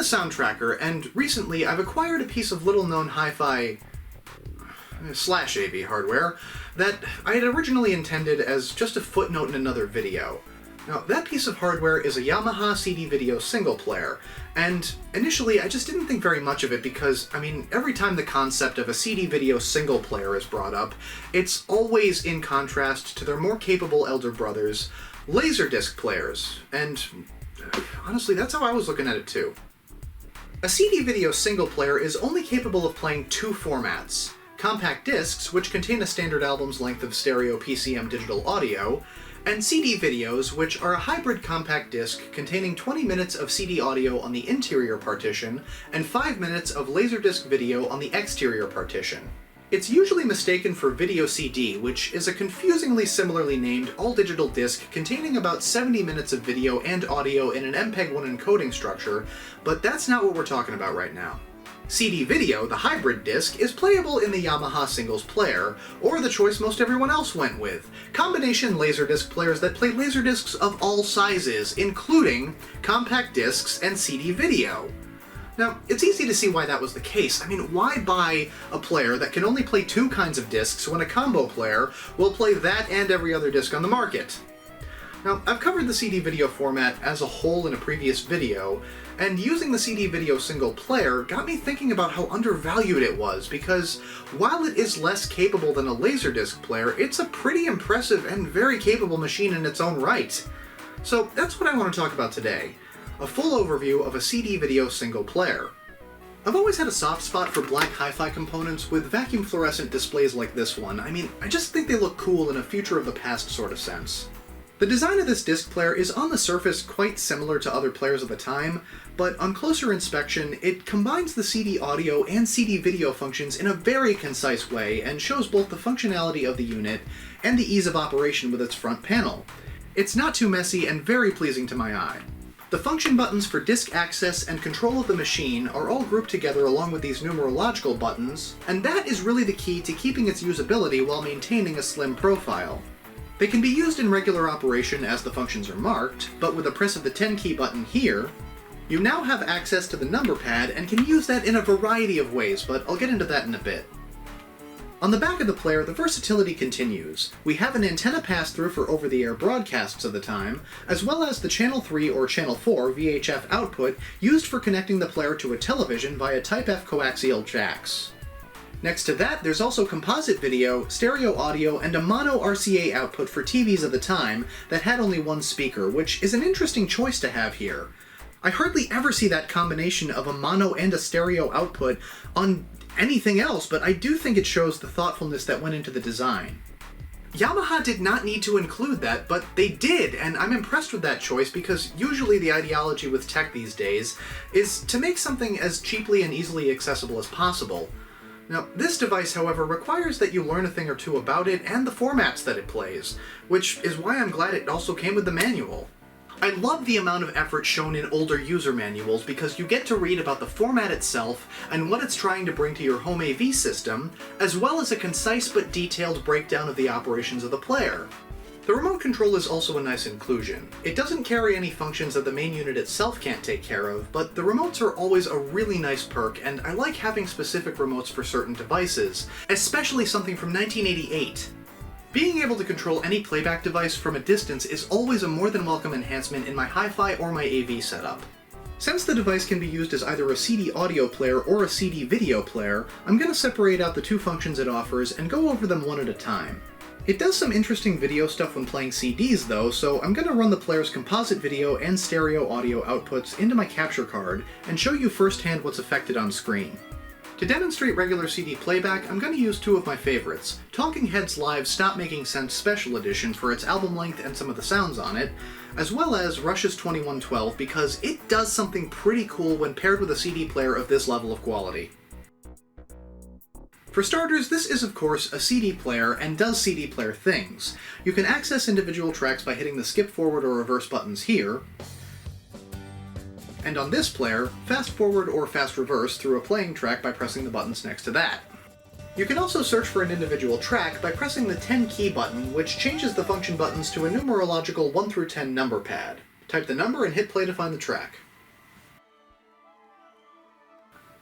sound tracker, and recently I've acquired a piece of little-known hi-fi slash AV hardware that I had originally intended as just a footnote in another video. Now, that piece of hardware is a Yamaha CDV single player, and initially I just didn't think very much of it because, I mean, every time the concept of a CD video single player is brought up, it's always in contrast to their more capable elder brothers, Laserdisc players, and honestly, that's how I was looking at it too. A CD video single player is only capable of playing two formats: compact discs, which contain a standard album's length of stereo PCM digital audio, and CD videos, which are a hybrid compact disc containing 20 minutes of CD audio on the interior partition and 5 minutes of Laserdisc video on the exterior partition. It's usually mistaken for video CD, which is a confusingly similarly named all-digital disc containing about 70 minutes of video and audio in an MPEG-1 encoding structure, but that's not what we're talking about right now. CD video, the hybrid disc, is playable in the Yamaha singles player, or the choice most everyone else went with: combination Laserdisc players that play Laserdiscs of all sizes, including compact discs and CD video. Now, it's easy to see why that was the case. I mean, why buy a player that can only play two kinds of discs when a combo player will play that and every other disc on the market? Now, I've covered the CD video format as a whole in a previous video, and using the CD video single player got me thinking about how undervalued it was, because while it is less capable than a Laserdisc player, it's a pretty impressive and very capable machine in its own right. So that's what I want to talk about today: a full overview of a CD video single player. I've always had a soft spot for black hi-fi components with vacuum fluorescent displays like this one. I mean, I just think they look cool in a future of the past sort of sense. The design of this disc player is on the surface quite similar to other players of the time, but on closer inspection, it combines the CD audio and CD video functions in a very concise way and shows both the functionality of the unit and the ease of operation with its front panel. It's not too messy and very pleasing to my eye. The function buttons for disk access and control of the machine are all grouped together along with these numerological buttons, and that is really the key to keeping its usability while maintaining a slim profile. They can be used in regular operation as the functions are marked, but with a press of the 10 key button here, you now have access to the number pad and can use that in a variety of ways, but I'll get into that in a bit. On the back of the player, the versatility continues. We have an antenna pass-through for over-the-air broadcasts of the time, as well as the Channel 3 or Channel 4 VHF output used for connecting the player to a television via Type F coaxial jacks. Next to that, there's also composite video, stereo audio, and a mono RCA output for TVs of the time that had only one speaker, which is an interesting choice to have here. I hardly ever see that combination of a mono and a stereo output on anything else, but I do think it shows the thoughtfulness that went into the design. Yamaha did not need to include that, but they did, and I'm impressed with that choice because usually the ideology with tech these days is to make something as cheaply and easily accessible as possible. Now, this device, however, requires that you learn a thing or two about it and the formats that it plays, which is why I'm glad it also came with the manual. I love the amount of effort shown in older user manuals because you get to read about the format itself and what it's trying to bring to your home AV system, as well as a concise but detailed breakdown of the operations of the player. The remote control is also a nice inclusion. It doesn't carry any functions that the main unit itself can't take care of, but the remotes are always a really nice perk, and I like having specific remotes for certain devices, especially something from 1988. Being able to control any playback device from a distance is always a more than welcome enhancement in my hi-fi or my AV setup. Since the device can be used as either a CD audio player or a CD video player, I'm going to separate out the two functions it offers and go over them one at a time. It does some interesting video stuff when playing CDs though, so I'm going to run the player's composite video and stereo audio outputs into my capture card and show you firsthand what's affected on screen. To demonstrate regular CD playback, I'm going to use two of my favorites: Talking Heads Live's Stop Making Sense Special Edition for its album length and some of the sounds on it, as well as Rush's 2112 because it does something pretty cool when paired with a CD player of this level of quality. For starters, this is of course a CD player and does CD player things. You can access individual tracks by hitting the skip forward or reverse buttons here, and on this player, fast forward or fast reverse through a playing track by pressing the buttons next to that. You can also search for an individual track by pressing the 10 key button, which changes the function buttons to a numerological 1 through 10 number pad. Type the number and hit play to find the track.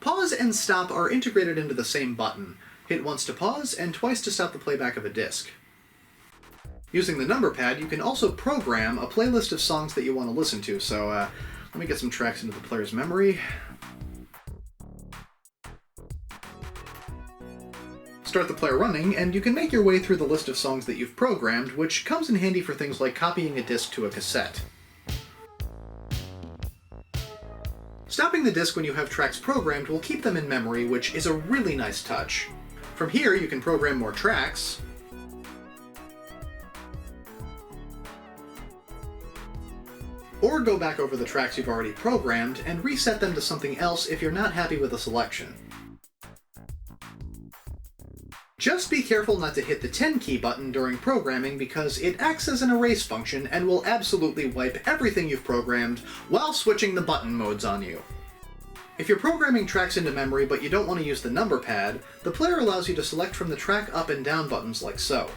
Pause and stop are integrated into the same button. Hit once to pause and twice to stop the playback of a disc. Using the number pad, you can also program a playlist of songs that you want to listen to, so let me get some tracks into the player's memory. Start the player running, and you can make your way through the list of songs that you've programmed, which comes in handy for things like copying a disc to a cassette. Stopping the disc when you have tracks programmed will keep them in memory, which is a really nice touch. From here, you can program more tracks, or go back over the tracks you've already programmed and reset them to something else if you're not happy with a selection. Just be careful not to hit the 10 key button during programming because it acts as an erase function and will absolutely wipe everything you've programmed while switching the button modes on you. If you're programming tracks into memory but you don't want to use the number pad, the player allows you to select from the track up and down buttons like so.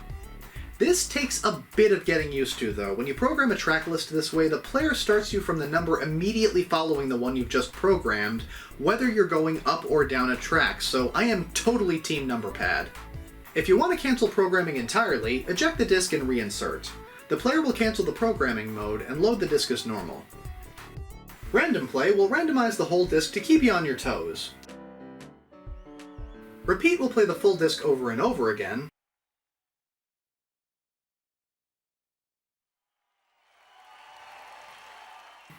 This takes a bit of getting used to though. When you program a track list this way, the player starts you from the number immediately following the one you've just programmed, whether you're going up or down a track, so I am totally team number pad. If you want to cancel programming entirely, eject the disc and reinsert. The player will cancel the programming mode and load the disc as normal. Random play will randomize the whole disc to keep you on your toes. Repeat will play the full disc over and over again.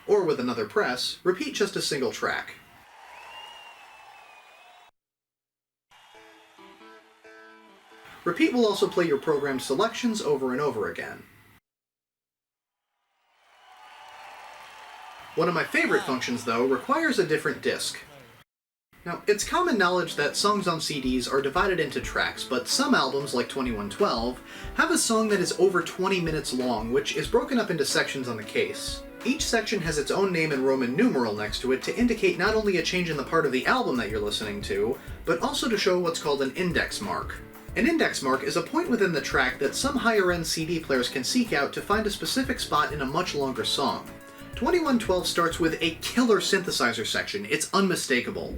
Or with another press, repeat just a single track. Repeat will also play your programmed selections over and over again. One of my favorite functions, though, requires a different disc. Now, it's common knowledge that songs on CDs are divided into tracks, but some albums, like 2112, have a song that is over 20 minutes long, which is broken up into sections on the case. Each section has its own name and Roman numeral next to it to indicate not only a change in the part of the album that you're listening to, but also to show what's called an index mark. An index mark is a point within the track that some higher-end CD players can seek out to find a specific spot in a much longer song. 2112 starts with a killer synthesizer section. It's unmistakable.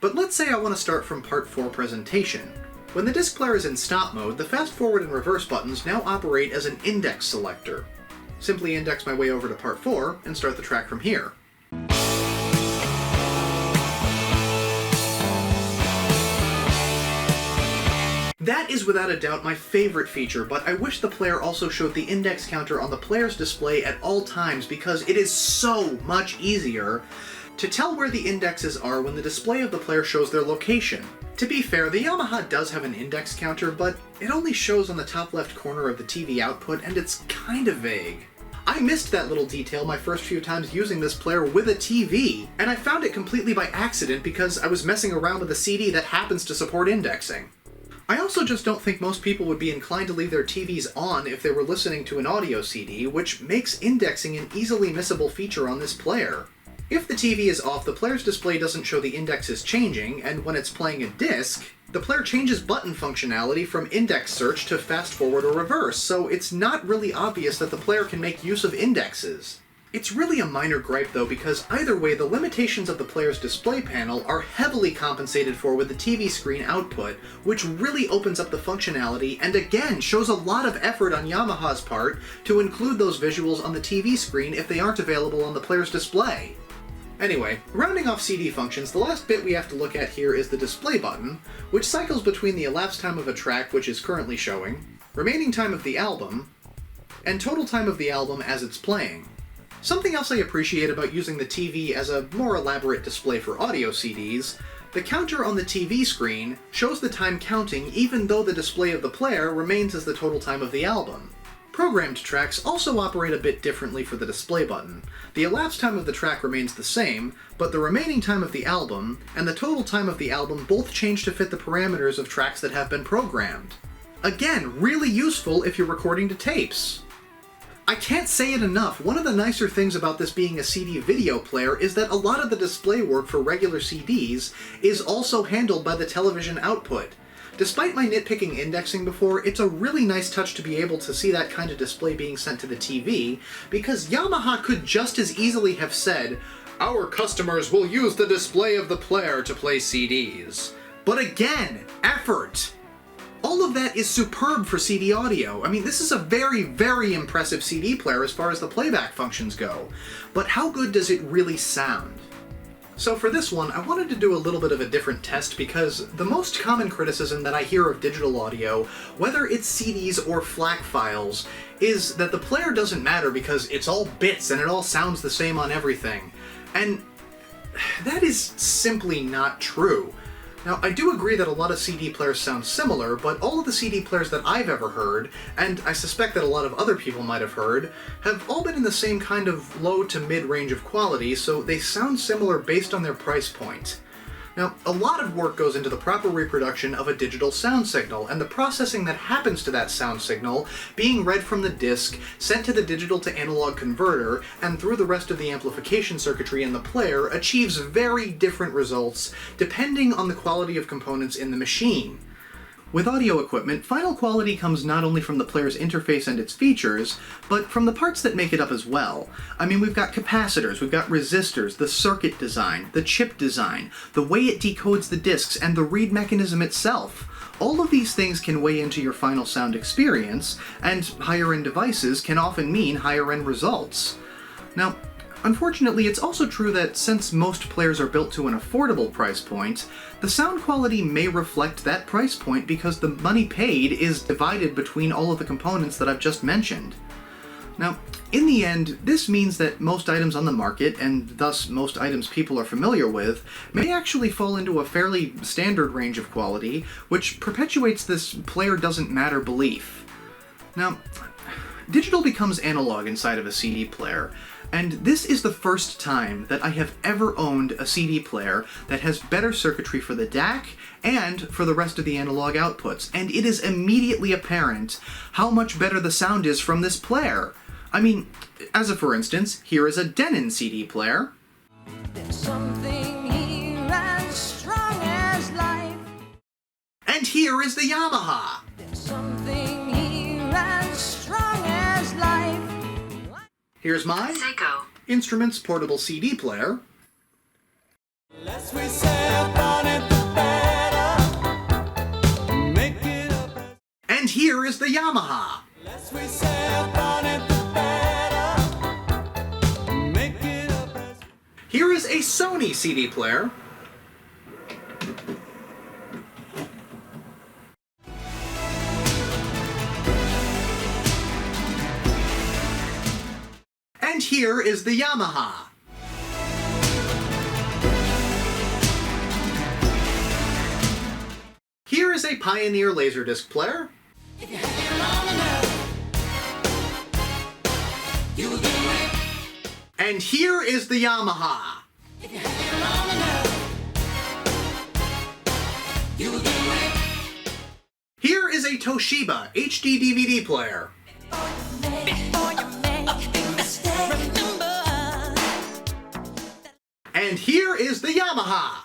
But let's say I want to start from part 4 presentation. When the disc player is in stop mode, the fast forward and reverse buttons now operate as an index selector. Simply index my way over to part 4 and start the track from here. That is without a doubt my favorite feature, but I wish the player also showed the index counter on the player's display at all times because it is so much easier to tell where the indexes are when the display of the player shows their location. To be fair, the Yamaha does have an index counter, but it only shows on the top left corner of the TV output and it's kind of vague. I missed that little detail my first few times using this player with a TV, and I found it completely by accident because I was messing around with a CD that happens to support indexing. I also just don't think most people would be inclined to leave their TVs on if they were listening to an audio CD, which makes indexing an easily missable feature on this player. If the TV is off, the player's display doesn't show the indexes changing, and when it's playing a disc, the player changes button functionality from index search to fast forward or reverse, so it's not really obvious that the player can make use of indexes. It's really a minor gripe though, because either way, the limitations of the player's display panel are heavily compensated for with the TV screen output, which really opens up the functionality and again shows a lot of effort on Yamaha's part to include those visuals on the TV screen if they aren't available on the player's display. Anyway, rounding off CD functions, the last bit we have to look at here is the display button, which cycles between the elapsed time of a track, which is currently showing, remaining time of the album, and total time of the album as it's playing. Something else I appreciate about using the TV as a more elaborate display for audio CDs, the counter on the TV screen shows the time counting even though the display of the player remains as the total time of the album. Programmed tracks also operate a bit differently for the display button. The elapsed time of the track remains the same, but the remaining time of the album and the total time of the album both change to fit the parameters of tracks that have been programmed. Again, really useful if you're recording to tapes. I can't say it enough, one of the nicer things about this being a CD video player is that a lot of the display work for regular CDs is also handled by the television output. despite my nitpicking indexing before, it's a really nice touch to be able to see that kind of display being sent to the TV, because Yamaha could just as easily have said, "Our customers will use the display of the player to play CDs." But again, effort! All of that is superb for CD audio. I mean, this is a very, very impressive CD player as far as the playback functions go. But how good does it really sound? So for this one, I wanted to do a little bit of a different test because the most common criticism that I hear of digital audio, whether it's CDs or FLAC files, is that the player doesn't matter because it's all bits and it all sounds the same on everything. And that is simply not true. Now, I do agree that a lot of CD players sound similar, but all of the CD players that I've ever heard, and I suspect that a lot of other people might have heard, have all been in the same kind of low to mid range of quality, so they sound similar based on their price point. Now, a lot of work goes into the proper reproduction of a digital sound signal, and the processing that happens to that sound signal being read from the disc, sent to the digital to analog converter, and through the rest of the amplification circuitry in the player achieves very different results depending on the quality of components in the machine. With audio equipment, final quality comes not only from the player's interface and its features, but from the parts that make it up as well. I mean, we've got capacitors, we've got resistors, the circuit design, the chip design, the way it decodes the discs, and the read mechanism itself. All of these things can weigh into your final sound experience, and higher-end devices can often mean higher-end results. Now, unfortunately, it's also true that since most players are built to an affordable price point, the sound quality may reflect that price point because the money paid is divided between all of the components that I've just mentioned. Now, in the end, this means that most items on the market, and thus most items people are familiar with, may actually fall into a fairly standard range of quality, which perpetuates this player doesn't matter belief. Now, digital becomes analog inside of a CD player, and this is the first time that I have ever owned a CD player that has better circuitry for the DAC and for the rest of the analog outputs, and it is immediately apparent how much better the sound is from this player. I mean, as a for instance, here is a Denon CD player. There's something here as strong as life. And here is the Yamaha. There's something here as strong as life. Here's my Seiko Instruments portable CD player. Less we say about it, the better. Make it up. And here is the Yamaha. Less we say about it, the better. Make it up. Here is a Sony CD player. And here is the Yamaha. Here is a Pioneer Laserdisc player. If you have it long enough, you will do it. And here is the Yamaha. If you have it long enough, you will do it. Here is a Toshiba HD DVD player. And here is the Yamaha.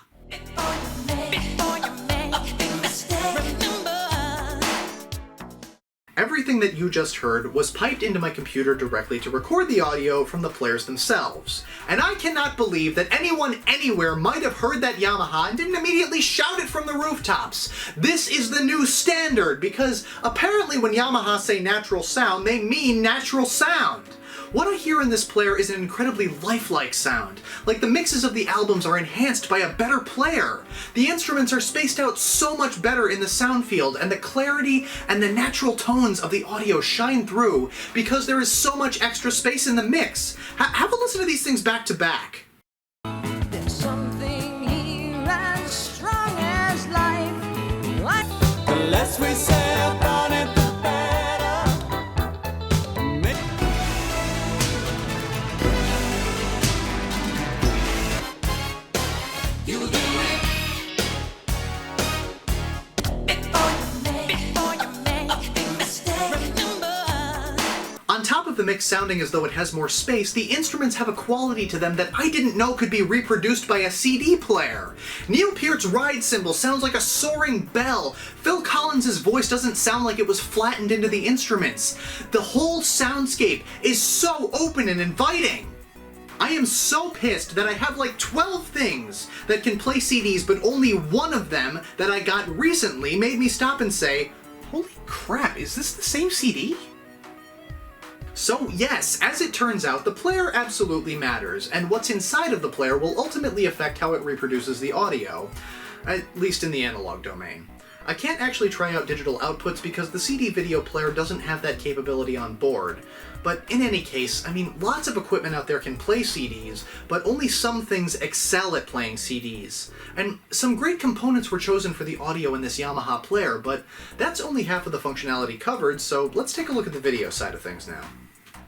Everything that you just heard was piped into my computer directly to record the audio from the players themselves. And I cannot believe that anyone anywhere might have heard that Yamaha and didn't immediately shout it from the rooftops. This is the new standard, because apparently when Yamaha say natural sound, they mean natural sound. What I hear in this player is an incredibly lifelike sound, like the mixes of the albums are enhanced by a better player. The instruments are spaced out so much better in the sound field, and the clarity and the natural tones of the audio shine through because there is so much extra space in the mix. Have a listen to these things back to back. There's something here as strong as life. The less we say about it, the better. On top of the mix sounding as though it has more space, the instruments have a quality to them that I didn't know could be reproduced by a CD player. Neil Peart's ride cymbal sounds like a soaring bell. Phil Collins's voice doesn't sound like it was flattened into the instruments. The whole soundscape is so open and inviting. I am so pissed that I have like 12 things that can play CDs, but only one of them that I got recently made me stop and say, holy crap, is this the same CD? So yes, as it turns out, the player absolutely matters, and what's inside of the player will ultimately affect how it reproduces the audio, at least in the analog domain. I can't actually try out digital outputs because the CD video player doesn't have that capability on board. But in any case, I mean, lots of equipment out there can play CDs, but only some things excel at playing CDs. And some great components were chosen for the audio in this Yamaha player, but that's only half of the functionality covered, so let's take a look at the video side of things now.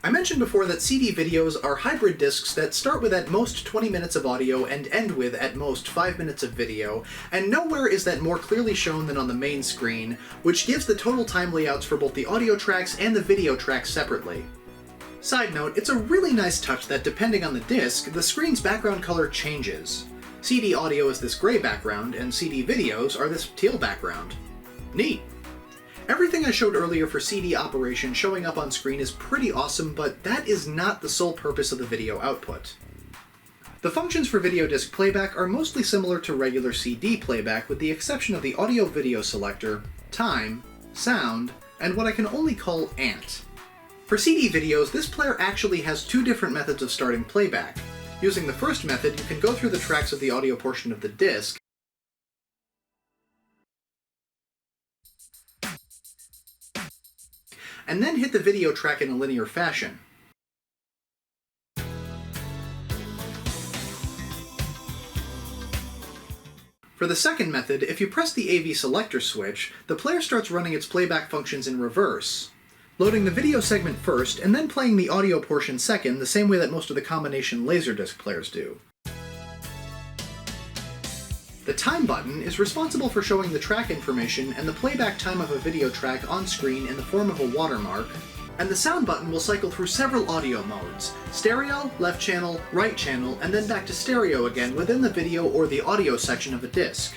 I mentioned before that CD videos are hybrid discs that start with at most 20 minutes of audio and end with at most 5 minutes of video, and nowhere is that more clearly shown than on the main screen, which gives the total time layouts for both the audio tracks and the video tracks separately. Side note, it's a really nice touch that depending on the disc, the screen's background color changes. CD audio is this gray background, and CD videos are this teal background. Neat. Everything I showed earlier for CD operation showing up on screen is pretty awesome, but that is not the sole purpose of the video output. The functions for video disc playback are mostly similar to regular CD playback with the exception of the audio-video selector, time, sound, and what I can only call ANT. For CD videos, this player actually has two different methods of starting playback. Using the first method, you can go through the tracks of the audio portion of the disc, and then hit the video track in a linear fashion. For the second method, if you press the AV selector switch, the player starts running its playback functions in reverse, loading the video segment first and then playing the audio portion second, the same way that most of the combination Laserdisc players do. The time button is responsible for showing the track information and the playback time of a video track on screen in the form of a watermark, and the sound button will cycle through several audio modes: stereo, left channel, right channel, and then back to stereo again within the video or the audio section of a disc.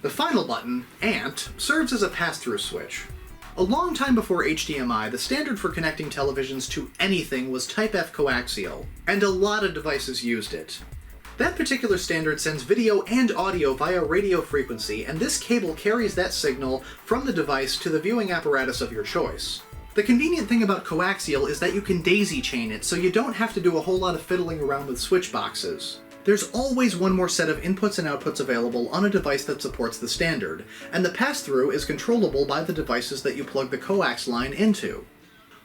The final button, ANT, serves as a pass-through switch. A long time before HDMI, the standard for connecting televisions to anything was Type F coaxial, and a lot of devices used it. That particular standard sends video and audio via radio frequency, and this cable carries that signal from the device to the viewing apparatus of your choice. The convenient thing about coaxial is that you can daisy chain it, so you don't have to do a whole lot of fiddling around with switch boxes. There's always one more set of inputs and outputs available on a device that supports the standard, and the pass-through is controllable by the devices that you plug the coax line into.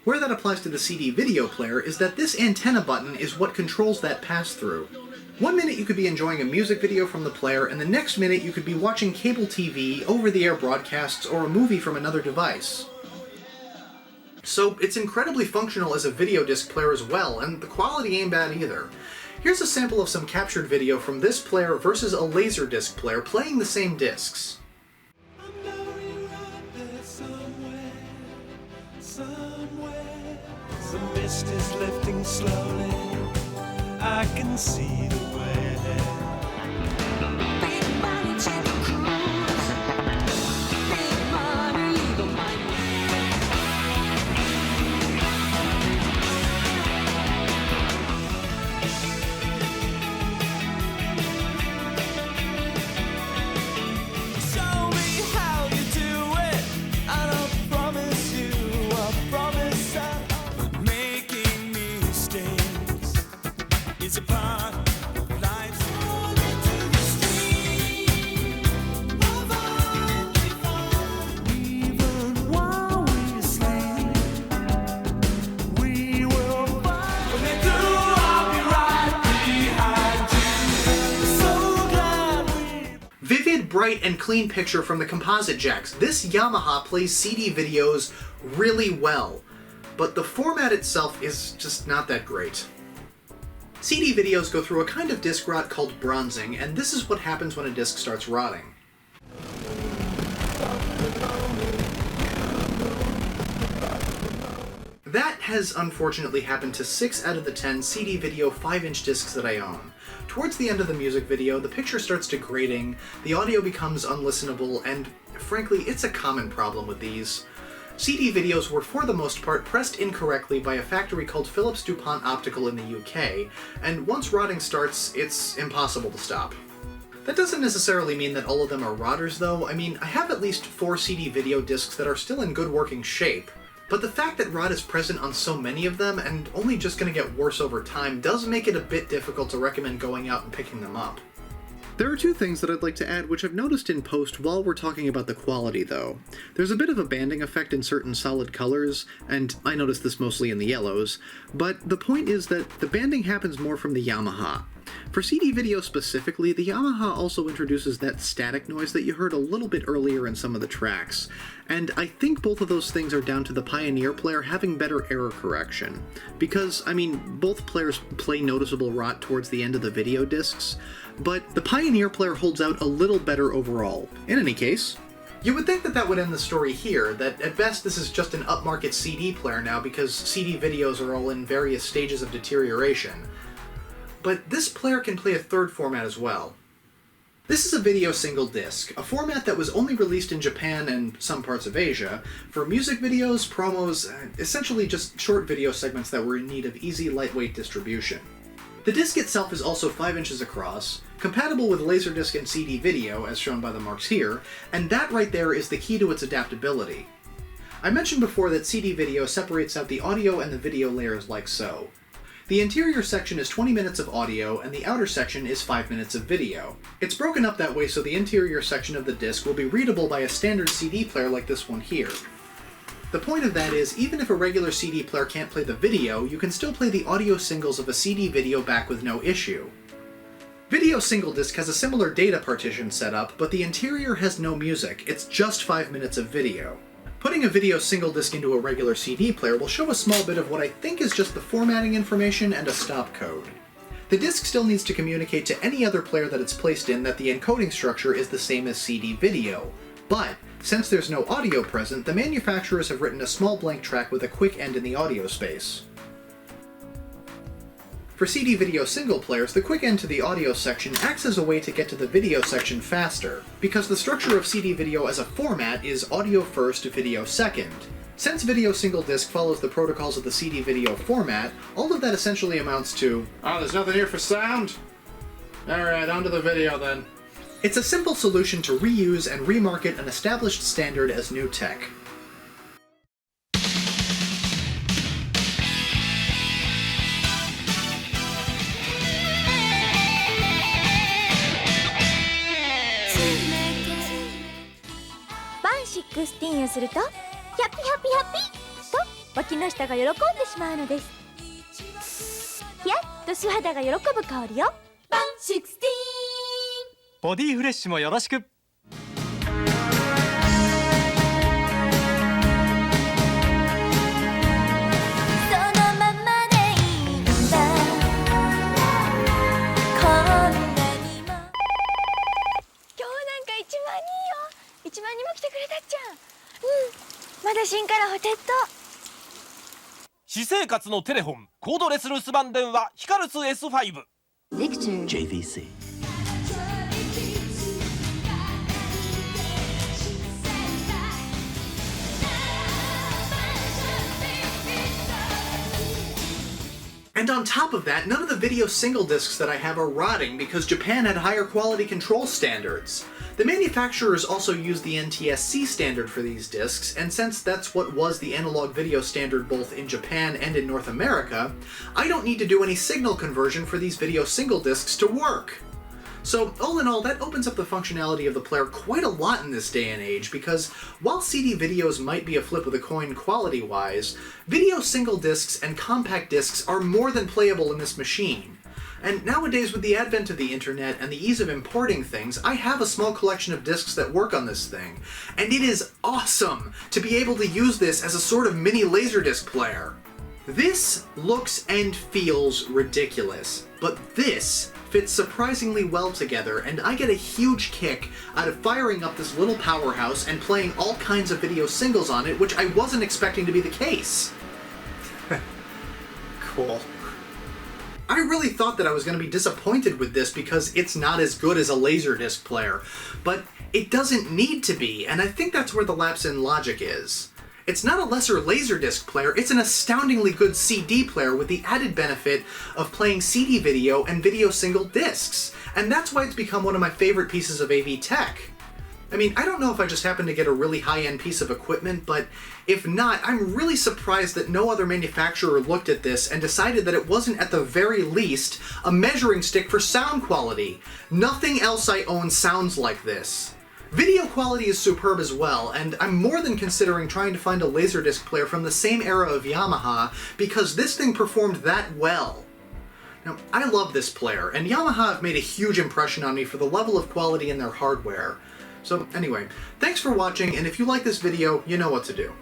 Where that applies to the CD video player is that this antenna button is what controls that pass-through. One minute you could be enjoying a music video from the player, and the next minute you could be watching cable TV, over-the-air broadcasts, or a movie from another device. So it's incredibly functional as a video disc player as well, and the quality ain't bad either. Here's a sample of some captured video from this player versus a Laserdisc player playing the same discs. The mist is lifting slowly, I can see the way. Big money to the cruise, big money, the money. Show me how you do it, and I'll promise you, I'll promise I'll making mistakes is a part of life's fall into the stream of our even while we sleep, we will find. When they do, I'll be right behind you. So glad we. Vivid, bright, and clean picture from the composite jacks. This Yamaha plays CD videos really well, but the format itself is just not that great. CD videos go through a kind of disc rot called bronzing, and this is what happens when a disc starts rotting. That has unfortunately happened to 6 out of the 10 CD video 5-inch discs that I own. Towards the end of the music video, the picture starts degrading, the audio becomes unlistenable, and frankly, it's a common problem with these. CD videos were for the most part pressed incorrectly by a factory called Philips DuPont Optical in the UK, and once rotting starts, it's impossible to stop. That doesn't necessarily mean that all of them are rotters though. I mean, I have at least 4 CD video discs that are still in good working shape. But the fact that rot is present on so many of them, and only just going to get worse over time, does make it a bit difficult to recommend going out and picking them up. There are 2 things that I'd like to add which I've noticed in post while we're talking about the quality though. There's a bit of a banding effect in certain solid colors, and I noticed this mostly in the yellows, but the point is that the banding happens more from the Yamaha. For CD video specifically, the Yamaha also introduces that static noise that you heard a little bit earlier in some of the tracks, and I think both of those things are down to the Pioneer player having better error correction. Because, I mean, both players play noticeable rot towards the end of the video discs, but the Pioneer player holds out a little better overall. In any case, you would think that that would end the story here, that at best this is just an upmarket CD player now because CD videos are all in various stages of deterioration. But this player can play a third format as well. This is a video single disc, a format that was only released in Japan and some parts of Asia for music videos, promos, essentially just short video segments that were in need of easy, lightweight distribution. The disc itself is also 5 inches across, compatible with Laserdisc and CD video, as shown by the marks here, and that right there is the key to its adaptability. I mentioned before that CD video separates out the audio and the video layers like so. The interior section is 20 minutes of audio, and the outer section is 5 minutes of video. It's broken up that way so the interior section of the disc will be readable by a standard CD player like this one here. The point of that is, even if a regular CD player can't play the video, you can still play the audio singles of a CD video back with no issue. Video single disc has a similar data partition setup, but the interior has no music, it's just 5 minutes of video. Putting a video single disc into a regular CD player will show a small bit of what I think is just the formatting information and a stop code. The disc still needs to communicate to any other player that it's placed in that the encoding structure is the same as CD video, but since there's no audio present, the manufacturers have written a small blank track with a quick end in the audio space. For CD video single players, the quick end to the audio section acts as a way to get to the video section faster, because the structure of CD video as a format is audio first, video second. Since video single disc follows the protocols of the CD video format, all of that essentially amounts to, "Oh, there's nothing here for sound? Alright, on to the video then." It's a simple solution to reuse and remarket an established standard as new tech. Band 16をすると、ヒャッピハッピハッピと脇の下が喜んでしまうのです。ヒヤッと素肌が喜ぶ香りよ。バン16。ボディフレッシュもよろしく。1万人も来てくれたっちゃん。まだ芯からホテット。私生活のテレフォンコードレス留守番電話ヒカルツ S5 JVC And on top of that, none of the video single discs that I have are rotting because Japan had higher quality control standards. The manufacturers also use the NTSC standard for these discs, and since that's what was the analog video standard both in Japan and in North America, I don't need to do any signal conversion for these video single discs to work. So, all in all, that opens up the functionality of the player quite a lot in this day and age, because while CD videos might be a flip of the coin quality-wise, video single discs and compact discs are more than playable in this machine. And nowadays, with the advent of the internet and the ease of importing things, I have a small collection of discs that work on this thing, and it is awesome to be able to use this as a sort of mini Laserdisc player. This looks and feels ridiculous, but this fits surprisingly well together, and I get a huge kick out of firing up this little powerhouse and playing all kinds of video singles on it, which I wasn't expecting to be the case. Cool. I really thought that I was going to be disappointed with this because it's not as good as a Laserdisc player, but it doesn't need to be, and I think that's where the lapse in logic is. It's not a lesser Laserdisc player, it's an astoundingly good CD player with the added benefit of playing CD video and video single discs, and that's why it's become one of my favorite pieces of AV tech. I mean, I don't know if I just happened to get a really high-end piece of equipment, but if not, I'm really surprised that no other manufacturer looked at this and decided that it wasn't at the very least a measuring stick for sound quality. Nothing else I own sounds like this. Video quality is superb as well, and I'm more than considering trying to find a Laserdisc player from the same era of Yamaha because this thing performed that well. Now, I love this player, and Yamaha have made a huge impression on me for the level of quality in their hardware. So anyway, thanks for watching, and if you like this video, you know what to do.